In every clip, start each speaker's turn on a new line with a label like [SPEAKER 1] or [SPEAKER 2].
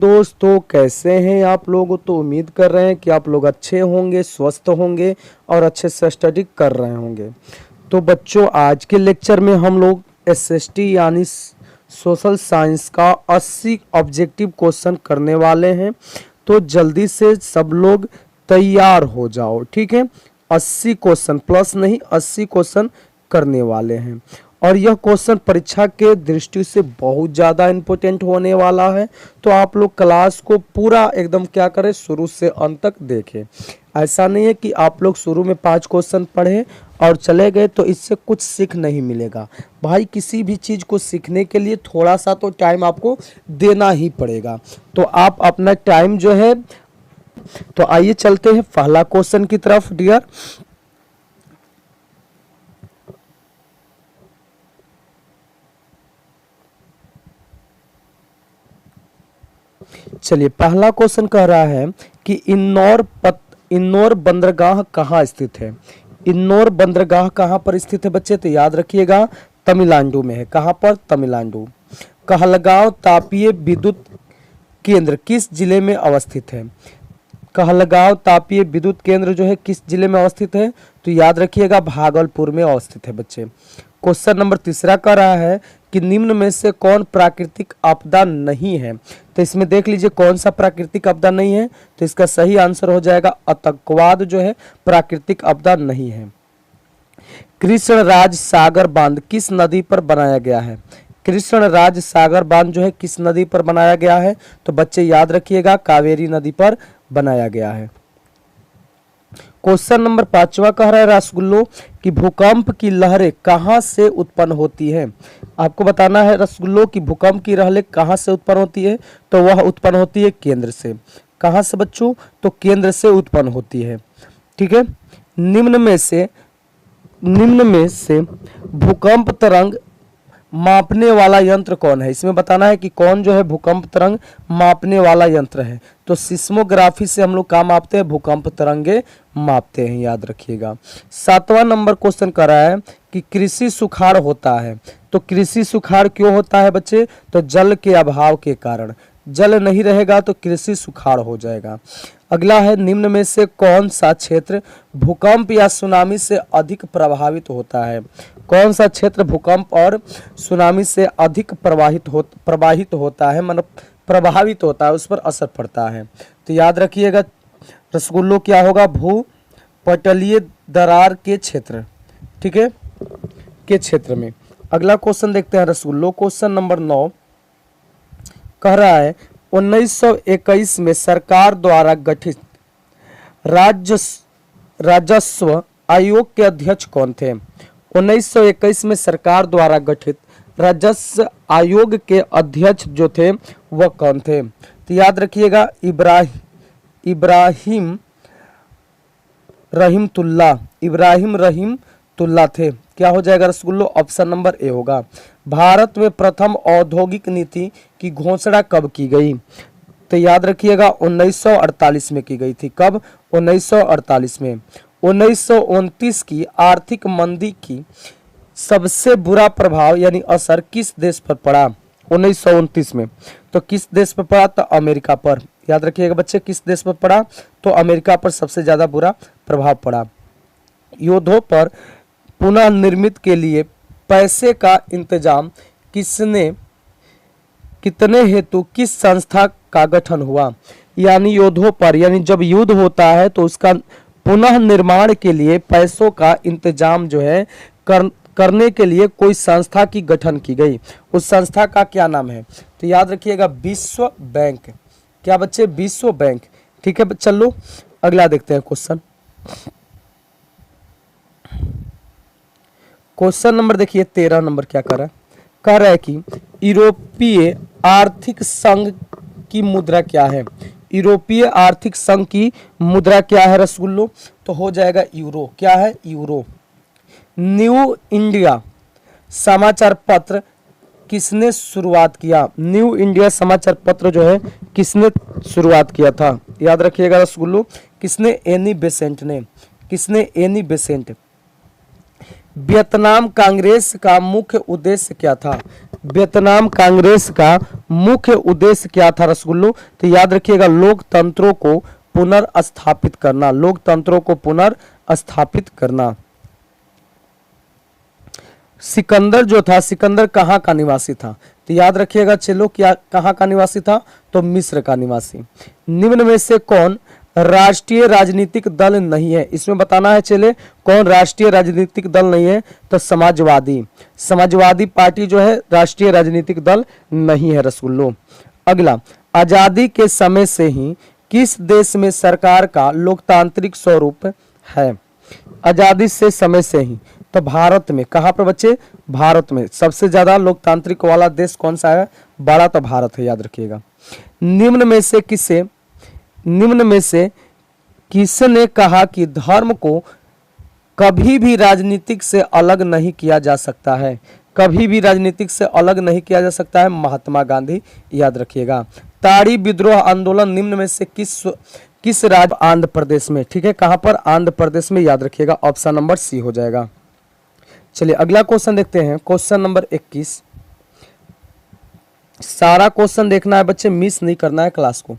[SPEAKER 1] दोस्तों कैसे हैं आप लोग। तो उम्मीद कर रहे हैं कि आप लोग अच्छे होंगे, स्वस्थ होंगे और अच्छे से स्टडी कर रहे होंगे। तो बच्चों आज के लेक्चर में हम लोग एसएसटी यानी सोशल साइंस का 80 ऑब्जेक्टिव क्वेश्चन करने वाले हैं। तो जल्दी से सब लोग तैयार हो जाओ, ठीक है। 80 क्वेश्चन प्लस नहीं 80 क्वेश्चन करने वाले हैं और यह क्वेश्चन परीक्षा के दृष्टि से बहुत ज़्यादा इम्पोर्टेंट होने वाला है। तो आप लोग क्लास को पूरा एकदम क्या करें, शुरू से अंत तक देखें। ऐसा नहीं है कि आप लोग शुरू में 5 क्वेश्चन पढ़े और चले गए तो इससे कुछ सीख नहीं मिलेगा। भाई किसी भी चीज़ को सीखने के लिए थोड़ा सा तो टाइम आपको देना ही पड़ेगा। तो आप अपना टाइम जो है, तो आइए चलते हैं पहला क्वेश्चन की तरफ डियर। चलिए पहला क्वेश्चन कह रहा है कि इंदौर बंदरगाह कहाँ स्थित है। इंदौर बंदरगाह कहाँ पर स्थित है बच्चे, तो याद रखिएगा तमिलनाडु में है। कहाँ पर, तमिलनाडु। कहलगांव तापीय विद्युत केंद्र किस जिले में अवस्थित है। कहलगांव तापीय विद्युत केंद्र जो है किस जिले में अवस्थित है, तो याद रखिएगा भागलपुर में अवस्थित है बच्चे। क्वेश्चन नंबर तीसरा कह रहा है कि निम्न में से कौन प्राकृतिक आपदा नहीं है। तो इसमें देख लीजिए कौन सा प्राकृतिक आपदा नहीं है, तो इसका सही आंसर हो जाएगा आतंकवाद जो है प्राकृतिक आपदा नहीं है। कृष्णराज सागर बांध किस नदी पर बनाया गया है। कृष्णराज सागर बांध जो है किस नदी पर बनाया गया है, तो बच्चे याद रखिएगा कावेरी नदी पर बनाया गया है। क्वेश्चन नंबर 5वां कह रहा है रसगुल्लो कि भूकंप की लहरें कहां से उत्पन्न होती है। आपको बताना है रसगुल्लो की भूकंप की लहरें कहां से उत्पन्न होती है, तो वह उत्पन्न होती है केंद्र से। कहां से बच्चों, तो केंद्र से उत्पन्न होती है, ठीक है। निम्न में से भूकंप तरंग मापने वाला यंत्र कौन है। इसमें बताना है कि कौन जो है भूकंप तरंग मापने वाला यंत्र है। तो सिस्मोग्राफी से हम लोग क्या मापते हैं, भूकंप तरंगे मापते हैं, याद रखिएगा। 7वां नंबर क्वेश्चन कर रहा है कि कृषि सुखाड़ होता है। तो कृषि सुखाड़ क्यों होता है बच्चे, तो जल के अभाव के कारण। जल नहीं रहेगा तो कृषि सुखाड़ हो जाएगा। अगला है निम्न में से कौन सा क्षेत्र भूकंप या सुनामी से अधिक प्रभावित होता है। कौन सा क्षेत्र भूकंप और सुनामी से अधिक प्रवाहित होता है, मतलब प्रभावित होता है, उस पर असर पड़ता है। तो याद रखिएगा रसगुल्लो क्या होगा, भूपटलीय दरार के क्षेत्र, ठीक है, के क्षेत्र में। अगला क्वेश्चन देखते हैं रसगुल्लो। क्वेश्चन नंबर 9 कह रहा है 1921 में सरकार द्वारा गठित राजस्व आयोग के अध्यक्ष कौन थे। 1921 में सरकार द्वारा गठित राजस्व आयोग के अध्यक्ष जो थे वह कौन थे, तो याद रखिएगा इब्राहिम रहीम तुल्ला थे। क्या हो जाएगा रसगुल्लो, ऑप्शन नंबर ए होगा। भारत में प्रथम औद्योगिक नीति की घोषणा कब की गई, तो याद रखिएगा 1948 में की गई थी। कब, 1948 में। 1929 की आर्थिक मंदी की सबसे बुरा प्रभाव यानी असर किस देश पर पड़ा। 1929 में तो किस देश पर पड़ा, तो अमेरिका पर। याद रखिएगा बच्चे किस देश पर पड़ा, तो अमेरिका पर सबसे ज्यादा बुरा प्रभाव पड़ा। युद्धों पर पुनः निर्मित के लिए पैसे का इंतजाम कितने हेतु किस संस्था का गठन हुआ। यानी युद्धों पर, यानी जब युद्ध होता है तो उसका पुनः निर्माण के लिए पैसों का इंतजाम जो है करने के लिए कोई संस्था की गठन की गई। उस संस्था का क्या नाम है, तो याद रखिएगा विश्व बैंक। क्या बच्चे, विश्व बैंक, ठीक है। चलो अगला देखते हैं क्वेश्चन। क्वेश्चन नंबर देखिए 13 नंबर क्या कर रहा है, कह रहा है कि यूरोपीय आर्थिक संघ की मुद्रा क्या है। यूरोपीय आर्थिक संघ की मुद्रा क्या है रसगुल्लो, तो हो जाएगा यूरो। क्या है, यूरो। न्यू इंडिया समाचार पत्र किसने शुरुआत किया। न्यू इंडिया समाचार पत्र जो है किसने शुरुआत किया था, याद रखिएगा रसगुल्लो, किसने, एनी बेसेंट ने। किसने, एनी बेसेंट। वियतनाम कांग्रेस का मुख्य उद्देश्य क्या था। वियतनाम कांग्रेस का मुख्य उद्देश्य क्या था रसगुल्लो? तो याद रखिएगा, लोकतंत्रों को पुनर्स्थापित करना, लोकतंत्रों को पुनर्स्थापित करना। सिकंदर जो था, सिकंदर कहाँ का निवासी था? तो याद रखिएगा चलो, क्या कहाँ का निवासी था? तो मिस्र का निवासी। निम्न में से कौन राष्ट्रीय राजनीतिक दल नहीं है? इसमें बताना है चले, कौन राष्ट्रीय राजनीतिक दल नहीं है? तो समाजवादी, समाजवादी पार्टी जो है राष्ट्रीय राजनीतिक दल नहीं है रसगुल्लो। अगला, आजादी के समय से ही किस देश में सरकार का लोकतांत्रिक स्वरूप है? आजादी से समय से ही, तो भारत में। कहाँ पर बच्चे? भारत में। सबसे ज्यादा लोकतांत्रिक वाला देश कौन सा है? बड़ा तो भारत है, याद रखिएगा। निम्न में से किसने कहा कि धर्म को कभी भी राजनीतिक से अलग नहीं किया जा सकता है? कभी भी राजनीतिक से अलग नहीं किया जा सकता है, महात्मा गांधी, याद रखिएगा। ताड़ी विद्रोह आंदोलन निम्न में से किस राज्य? आंध्र प्रदेश में। ठीक है, कहां पर? आंध्र प्रदेश में, याद रखिएगा। ऑप्शन नंबर सी हो जाएगा। चलिए अगला क्वेश्चन देखते हैं, क्वेश्चन नंबर 21। सारा क्वेश्चन देखना है बच्चे, मिस नहीं करना है क्लास को।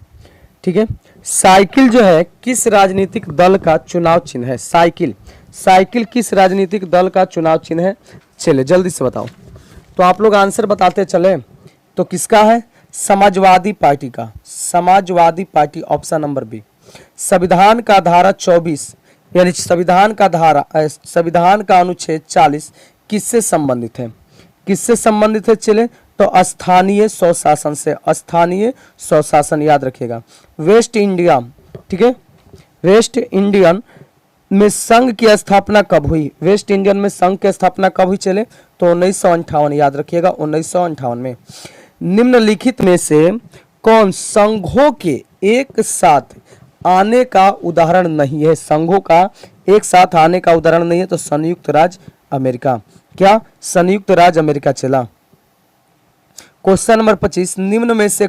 [SPEAKER 1] ठीक है, साइकिल जो है किस राजनीतिक दल का चुनाव चिन्ह है? साइकिल, साइकिल किस राजनीतिक दल का चुनाव चिन्ह है? चलिए जल्दी से बताओ। तो आप लोग आंसर बताते चले। तो किसका है? समाजवादी पार्टी का, Samajwadi party, option number B. संविधान का धारा 24 यानी संविधान का अनुच्छेद 40 किससे संबंधित है? किससे संबंधित है? चले तो स्थानीय स्वशासन से, स्थानीय स्वशासन, याद रखिएगा। वेस्ट इंडिया, ठीक है, वेस्ट इंडियन में संघ की स्थापना कब हुई? वेस्ट इंडियन में संघ की स्थापना कब हुई? चले तो 1958, याद रखिएगा, 1958 में। निम्नलिखित में से कौन संघों के एक साथ आने का उदाहरण नहीं है? संघों का एक साथ आने का उदाहरण नहीं है, तो संयुक्त राज्य अमेरिका। क्या? संयुक्त राज्य अमेरिका। चला क्वेश्चन नंबर 25। निम्न में से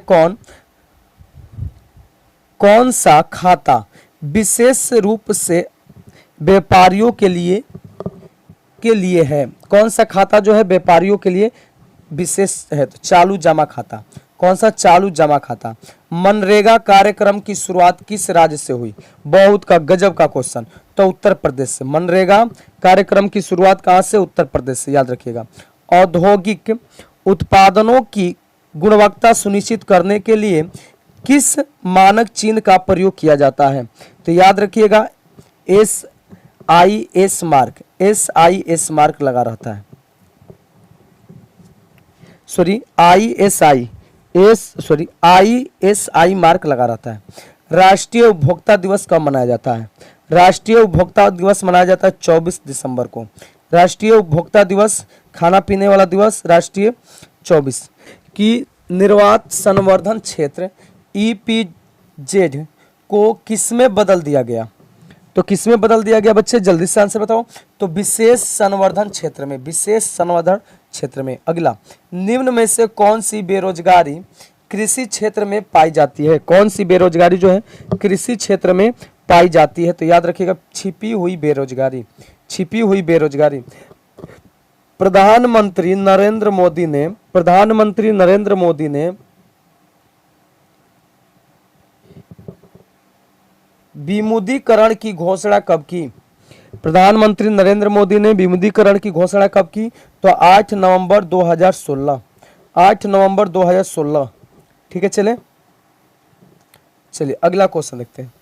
[SPEAKER 1] कौन सा खाता विशेष रूप से व्यापारियों के लिए है? कौन सा खाता जो है व्यापारियों के लिए विशेष है? तो चालू जमा खाता। कौन सा? चालू जमा खाता। मनरेगा कार्यक्रम की शुरुआत किस राज्य से हुई? बहुत का गजब का क्वेश्चन। तो उत्तर प्रदेश से। मनरेगा कार्यक्रम की शुरुआत कहां से? उत्तर प्रदेश से, याद रखिएगा। औद्योगिक उत्पादनों की गुणवत्ता सुनिश्चित करने के लिए किस मानक चिन्ह का प्रयोग किया जाता है? तो याद रखिएगा SIS मार्क, SIS मार्क लगा रहता है। ISI मार्क लगा रहता है। राष्ट्रीय उपभोक्ता दिवस कब मनाया जाता है? राष्ट्रीय उपभोक्ता दिवस मनाया जाता है 24 दिसंबर को। राष्ट्रीय उपभोक्ता दिवस, खाना पीने वाला दिवस, राष्ट्रीय 24। की निर्वात संवर्धन क्षेत्र EPZ को किसमें बदल दिया गया? तो किसमें बदल दिया गया बच्चे? जल्दी से आंसर बताओ। तो विशेष संवर्धन क्षेत्र में, विशेष संवर्धन क्षेत्र में। अगला, निम्न में से कौन सी बेरोजगारी कृषि क्षेत्र में पाई जाती है? कौन सी बेरोजगारी जो है कृषि क्षेत्र में पाई जाती है? तो याद रखिएगा, छिपी हुई बेरोजगारी, छिपी हुई बेरोजगारी। प्रधानमंत्री नरेंद्र मोदी ने विमुद्रीकरण की घोषणा कब की? प्रधानमंत्री नरेंद्र मोदी ने विमुद्रीकरण की घोषणा कब की? तो 8 नवंबर 2016, 8 नवंबर 2016। ठीक है, चलिए अगला क्वेश्चन देखते हैं।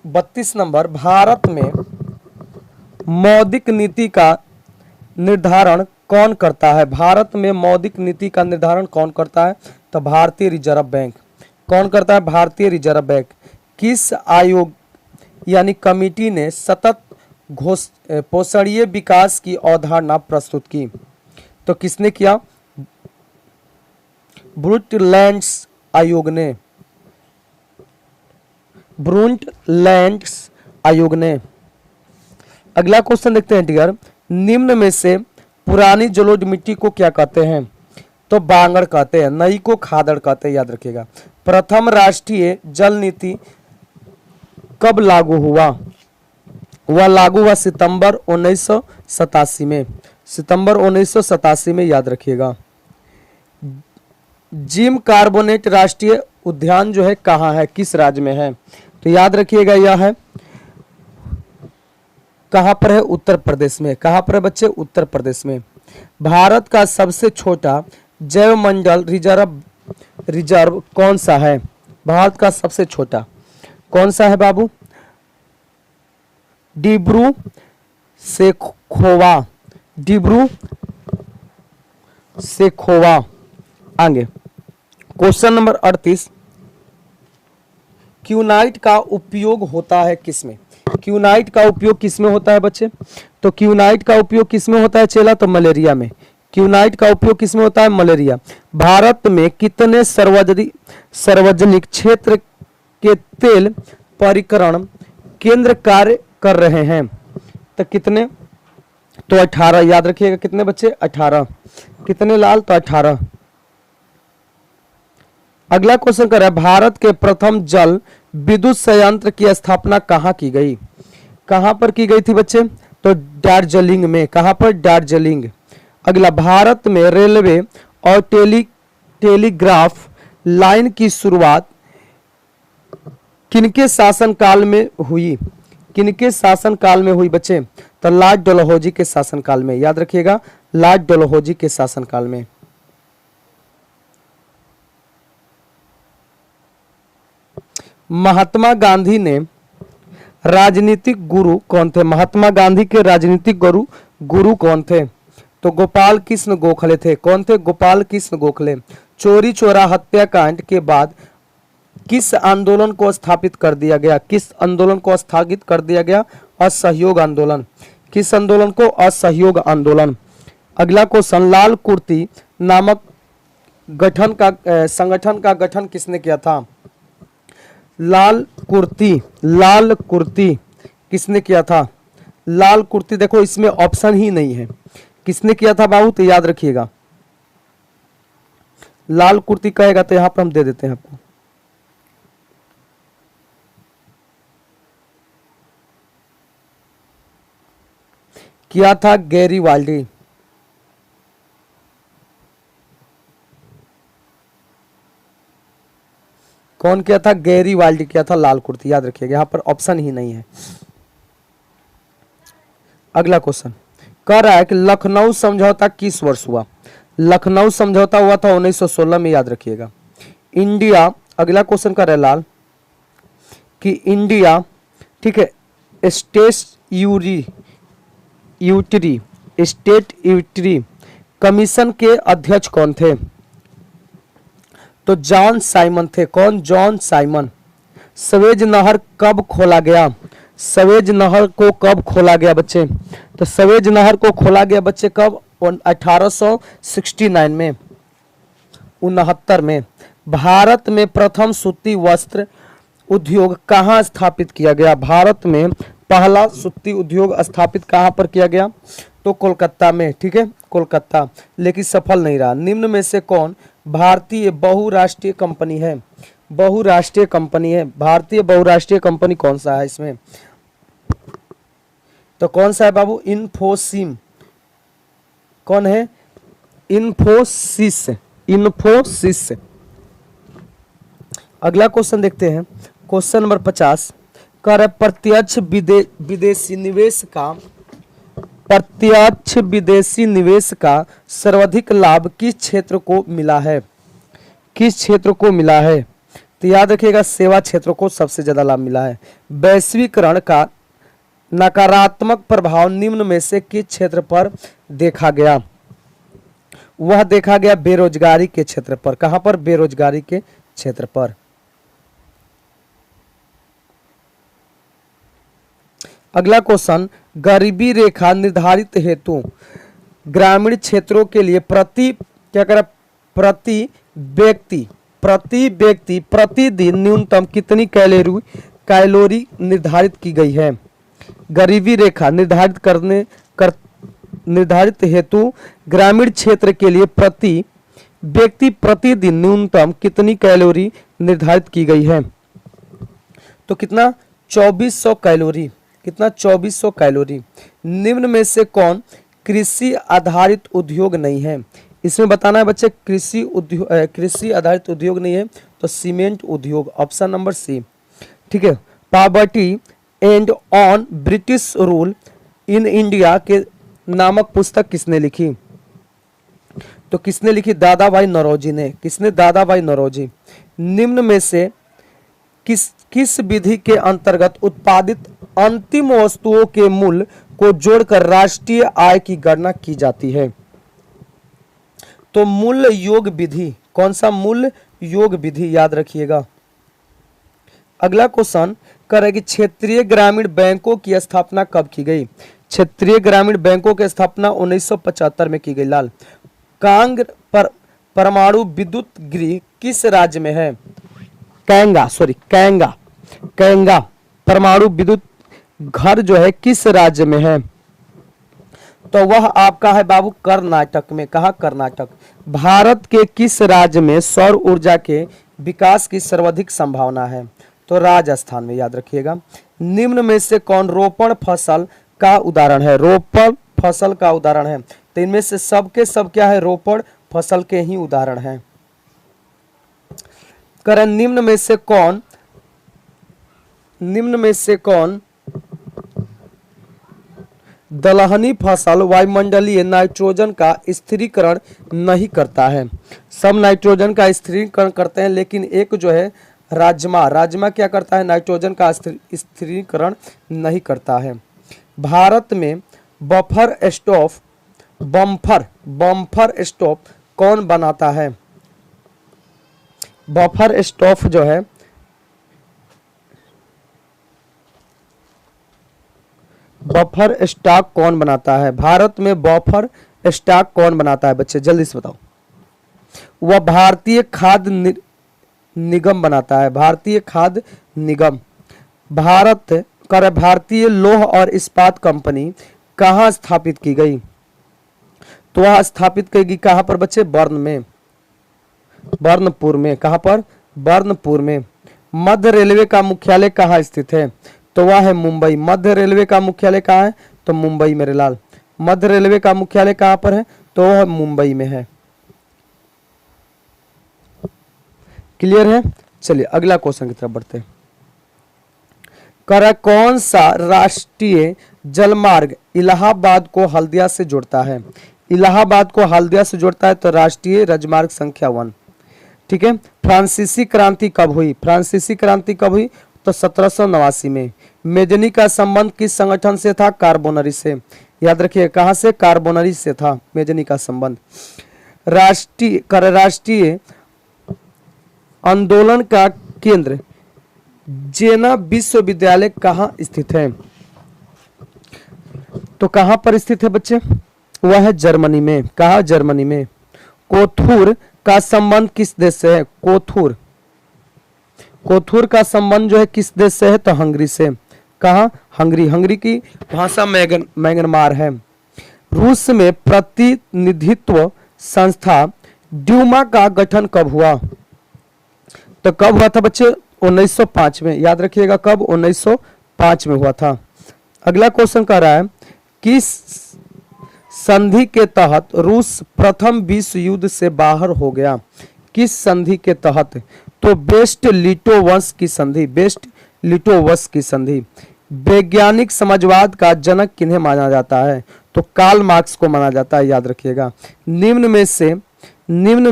[SPEAKER 1] बत्तीस नंबर, भारत में मौद्रिक नीति का निर्धारण कौन करता है? भारत में मौद्रिक नीति का निर्धारण कौन करता है? तो भारतीय रिजर्व बैंक। कौन करता है? भारतीय रिजर्व बैंक। किस आयोग यानी कमिटी ने सतत पोषणीय विकास की अवधारणा प्रस्तुत की? तो किसने किया? ब्रुंटलैंड्स आयोग ने, ब्रुंटलैंड्स आयोग ने। अगला क्वेश्चन देखते हैं डियर। निम्न में से पुरानी जलोढ़ मिट्टी को क्या कहते हैं? तो बांगड़ कहते हैं, नई को खादड़ कहते हैं, याद रखिएगा। प्रथम राष्ट्रीय जल नीति कब लागू हुआ? वह लागू हुआ सितंबर 1987 में, सितंबर 1987 में, याद रखिएगा। जिम कार्बोनेट राष्ट्रीय उद्यान जो है कहाँ है, किस राज्य में है, तो याद रखिएगा यह है कहाँ पर है, उत्तर प्रदेश में। कहाँ पर है बच्चे, उत्तर प्रदेश में। भारत का सबसे छोटा जैवमंडल रिजर्व कौन सा है, भारत का सबसे छोटा कौन सा है बाबू, डिब्रू सेखोवा, डिब्रू सेखोवा। आगे क्वेश्चन नंबर 38, क्यूनाइट का उपयोग होता है किसमें, क्यूनाइट का उपयोग किसमें होता है बच्चे, तो क्यूनाइट का उपयोग किसमें होता है चेला, तो मलेरिया में। क्यूनाइट का उपयोग किसमें होता है, मलेरिया। भारत में कितने सार्वजनिक क्षेत्र के तेल परिकरण केंद्र कार्य कर रहे हैं, तो कितने, तो 18, याद रखिएगा कितने बच्चे, 18। कितने लाल, तो 18। अगला क्वेश्चन कर रहा है, भारत के प्रथम जल विद्युत संयंत्र की स्थापना कहाँ की गई, कहाँ पर की गई थी बच्चे, तो दार्जिलिंग में। कहाँ पर, दार्जिलिंग। अगला, भारत में रेलवे और टेलीग्राफ लाइन की शुरुआत किनके शासनकाल में हुई, किनके शासनकाल में हुई बच्चे, तो लॉर्ड डलहौजी के शासनकाल में। याद रखिएगा, लॉर्ड डलहौजी के शासनकाल में। महात्मा गांधी ने राजनीतिक गुरु कौन थे, महात्मा गांधी के राजनीतिक गुरु कौन थे, तो गोपाल कृष्ण गोखले थे। कौन थे, गोपाल कृष्ण गोखले। चोरी चोरा हत्याकांड के बाद किस आंदोलन को स्थापित कर दिया गया, किस आंदोलन को स्थगित कर दिया गया, असहयोग आंदोलन। किस आंदोलन को, असहयोग आंदोलन। अगला क्वेश्चन, लाल कुर्ती नामक संगठन का गठन किसने किया था, लाल कुर्ती किसने किया था, लाल कुर्ती। देखो इसमें ऑप्शन ही नहीं है, किसने किया था बाबू, तो याद रखिएगा लाल कुर्ती कहेगा तो यहां पर हम दे देते हैं आपको। किया था गैरीवाल्डी। कौन किया था, गैरीवाल्डी किया था लाल कुर्ती, याद रखिएगा यहां पर ऑप्शन ही नहीं है। अगला क्वेश्चन कह रहा है कि लखनऊ समझौता किस वर्ष हुआ, लखनऊ समझौता हुआ था 1916 में, याद रखिएगा। इंडिया, अगला क्वेश्चन कर रहा है लाल कि इंडिया, ठीक है, स्टेट यूटिरी कमीशन के अध्यक्ष कौन थे, तो जॉन साइमन थे। कौन, जॉन साइमन। सवेज नहर कब खोला गया, सवेज नहर को कब खोला गया बच्चे, तो सवेज नहर को खोला गया बच्चे कब, 1869 में, 69 में। भारत में प्रथम सूती वस्त्र उद्योग कहाँ स्थापित किया गया, भारत में पहला सूती उद्योग स्थापित कहाँ पर किया गया, तो कोलकाता में, ठीक है, कोलकाता, लेकिन सफल नहीं रहा। निम्न में से कौन भारतीय बहुराष्ट्रीय कंपनी है, बहुराष्ट्रीय कंपनी है, भारतीय बहुराष्ट्रीय कंपनी कौन सा है इसमें, तो कौन सा है बाबू, इन्फोसिम। कौन है, इन्फोसिस, इन्फोसिस। अगला क्वेश्चन देखते हैं, क्वेश्चन नंबर 50 कर प्रत्यक्ष विदेशी निवेश का, प्रत्यक्ष विदेशी निवेश का सर्वाधिक लाभ किस क्षेत्र को मिला है, किस क्षेत्र को मिला है, तो याद रखिएगा सेवा क्षेत्र को सबसे ज्यादा लाभ मिला है। वैश्वीकरण का नकारात्मक प्रभाव निम्न में से किस क्षेत्र पर देखा गया, वह देखा गया बेरोजगारी के क्षेत्र पर। कहां पर, बेरोजगारी के क्षेत्र पर। अगला क्वेश्चन, गरीबी रेखा निर्धारित हेतु ग्रामीण क्षेत्रों के लिए प्रति व्यक्ति प्रतिदिन न्यूनतम कितनी कैलोरी निर्धारित की गई है। गरीबी रेखा निर्धारित हेतु ग्रामीण क्षेत्र के लिए प्रति व्यक्ति प्रतिदिन न्यूनतम कितनी कैलोरी निर्धारित की गई है, तो कितना, 2400 कैलोरी। कितना 2400 कैलोरी। निम्न में से कौन कृषि आधारित उद्योग नहीं है? इसमें बताना है बच्चे कृषि आधारित उद्योग नहीं है तो सीमेंट उद्योग, ऑप्शन नंबर सी। ठीक है। Poverty and un British rule in India के नामक पुस्तक किसने लिखी? तो किसने लिखी? दादा भाई नौरोजी ने। किसने? दादा भाई नौरोजी। निम्न में से किस विधि के अंतर्गत उत्पादित अंतिम वस्तुओं के मूल्य को जोड़कर राष्ट्रीय आय की गणना की जाती है? तो मूल्य योग विधि। कौन सा? मूल्य योग विधि, याद रखिएगा। अगला क्वेश्चन करेगी क्षेत्रीय ग्रामीण बैंकों की स्थापना कब की गई? क्षेत्रीय ग्रामीण बैंकों की स्थापना 1975 में की गई। लाल। कांग परमाणु विद्युत गृह किस राज्य में है? कैंगा परमाणु विद्युत घर जो है किस राज्य में है? तो वह आपका है बाबू कर्नाटक में। कहा? कर्नाटक। भारत के किस राज्य में सौर ऊर्जा के विकास की सर्वाधिक संभावना है? तो राजस्थान में, याद रखिएगा। निम्न में से कौन रोपण फसल का उदाहरण है? रोपण फसल का उदाहरण है तो इनमें से सब क्या है? रोपण फसल के ही उदाहरण हैं। करें निम्न में से कौन दलहनी फसल वायुमंडलीय नाइट्रोजन का स्थिरीकरण नहीं करता है? सब नाइट्रोजन का स्थिरीकरण करते हैं, लेकिन एक जो है राजमा क्या करता है? नाइट्रोजन का स्थिरीकरण नहीं करता है। भारत में बम्पर स्टॉप कौन बनाता है? बफर स्टॉप जो है बफर स्टॉक कौन बनाता है? भारत में बफर स्टॉक कौन बनाता है बच्चे? जल्दी से बताओ। वह भारतीय खाद्य निगम बनाता है। भारतीय खाद्य निगम। भारतीय लौह और इस्पात कंपनी कहाँ स्थापित की गई? तो वह स्थापित की गई कहाँ पर बच्चे? बर्नपुर में। कहाँ पर? बर्नपुर में। मध्य रेलवे का मुख्यालय कहाँ स्थित है? तो वह है मुंबई। मध्य रेलवे का मुख्यालय कहाँ है? तो मुंबई में। लाल। मध्य रेलवे का मुख्यालय कहाँ पर है? तो वह मुंबई में है। क्लियर है? चलिए अगला क्वेश्चन की तरफ बढ़ते हैं। कौन सा राष्ट्रीय जलमार्ग इलाहाबाद को हल्दिया से जोड़ता है? इलाहाबाद को हल्दिया से जोड़ता है तो राष्ट्रीय राजमार्ग संख्या 1। ठीक है। फ्रांसीसी क्रांति कब हुई? फ्रांसीसी क्रांति कब हुई? तो 1789 में। मेजनी का संबंध किस संगठन से था? कार्बोनरी से। याद रखिए कहां से? कार्बोनरी से था मेजनी का संबंध। राष्ट्रीय आंदोलन का केंद्र जेना विश्वविद्यालय कहां स्थित है? तो कहां पर स्थित है बच्चे? वह है जर्मनी में। कहा? जर्मनी में। कोथूर का संबंध किस देश से है? कोथूर का संबंध जो है किस देश से है? तो हंगरी से। कहा? हंगरी। हंगरी की भाषा म्यांमार है। रूस में प्रतिनिधित्व संस्था ड्यूमा का गठन कब हुआ? तो कब हुआ था बच्चे? 1905 में। याद रखिएगा कब? 1905 में हुआ था। अगला क्वेश्चन कह रहा है किस संधि के तहत रूस प्रथम विश्व युद्ध से बाहर हो गया? किस संधि के तहत? तो बेस्ट लिटोवस की संधि। बेस्ट लिटोवस की संधि। वैज्ञानिक समाजवाद का जनक किन्हें माना जाता है? तो कार्ल मार्क्स को माना जाता है। याद रखिएगा। निम्न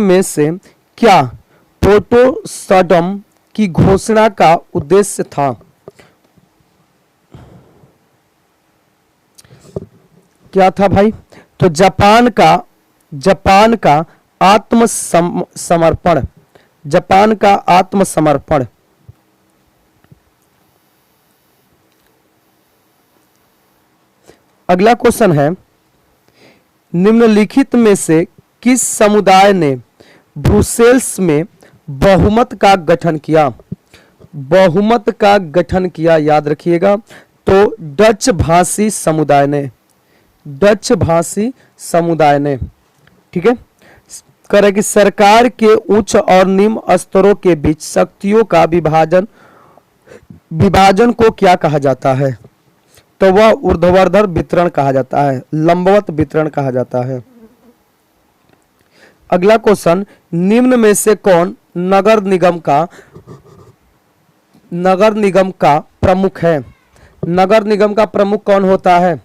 [SPEAKER 1] में से क्या पोटोसडम की घोषणा का उद्देश्य था? क्या था भाई? तो जापान का आत्मसमर्पण। जापान का आत्मसमर्पण। अगला क्वेश्चन है निम्नलिखित में से किस समुदाय ने ब्रुसेल्स में बहुमत का गठन किया? बहुमत का गठन किया। याद रखिएगा तो डच भाषी समुदाय ने। डच भाषी समुदाय ने। ठीक है। करें कि सरकार के उच्च और निम्न स्तरों के बीच शक्तियों का विभाजन को क्या कहा जाता है? तो वह ऊर्ध्वाधर वितरण कहा जाता है, लंबवत वितरण कहा जाता है। अगला क्वेश्चन, निम्न में से कौन नगर निगम का प्रमुख है? नगर निगम का प्रमुख कौन होता है?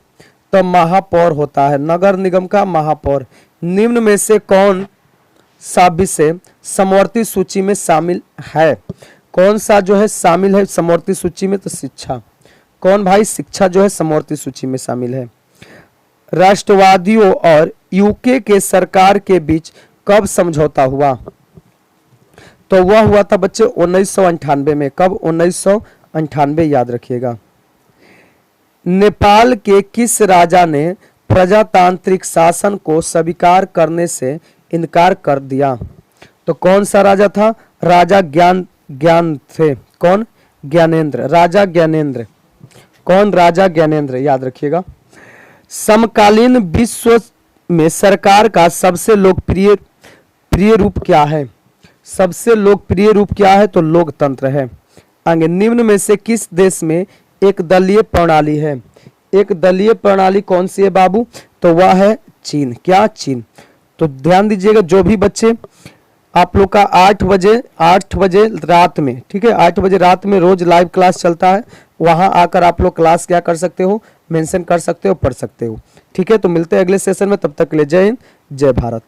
[SPEAKER 1] तो महापौर होता है, नगर निगम का महापौर। निम्न में से कौन सा विषय समवर्ती सूची में शामिल है? कौन सा जो है शामिल है समवर्ती सूची में? तो शिक्षा। कौन भाई? शिक्षा जो है समवर्ती सूची में शामिल है। राष्ट्रवादियों और यूके के सरकार के बीच कब समझौता हुआ? तो वह हुआ था बच्चे 1998 में। कब? 1998, याद रखिएगा। नेपाल के किस राजा ने प्रजातांत्रिक शासन को स्वीकार करने से इनकार कर दिया? तो कौन सा राजा था? राजा ज्ञान थे। कौन? ज्ञानेंद्र, राजा ज्ञानेंद्र। कौन? राजा ज्ञानेंद्र, याद रखिएगा। समकालीन विश्व में सरकार का सबसे लोकप्रिय रूप क्या है? सबसे लोकप्रिय रूप क्या है? तो लोकतंत्र है। आगे, निम्न में से किस देश में एक दलीय प्रणाली है? एक दलीय प्रणाली कौन सी है बाबू? तो वह है चीन। क्या? चीन। तो ध्यान दीजिएगा, जो भी बच्चे आप लोग का 8 बजे रात में, ठीक है, 8 बजे रात में रोज लाइव क्लास चलता है, वहां आकर आप लोग क्लास क्या कर सकते हो? मेंशन कर सकते हो, पढ़ सकते हो। ठीक है, तो मिलते हैं अगले सेशन में, तब तक के लिए जय हिंद, जय भारत।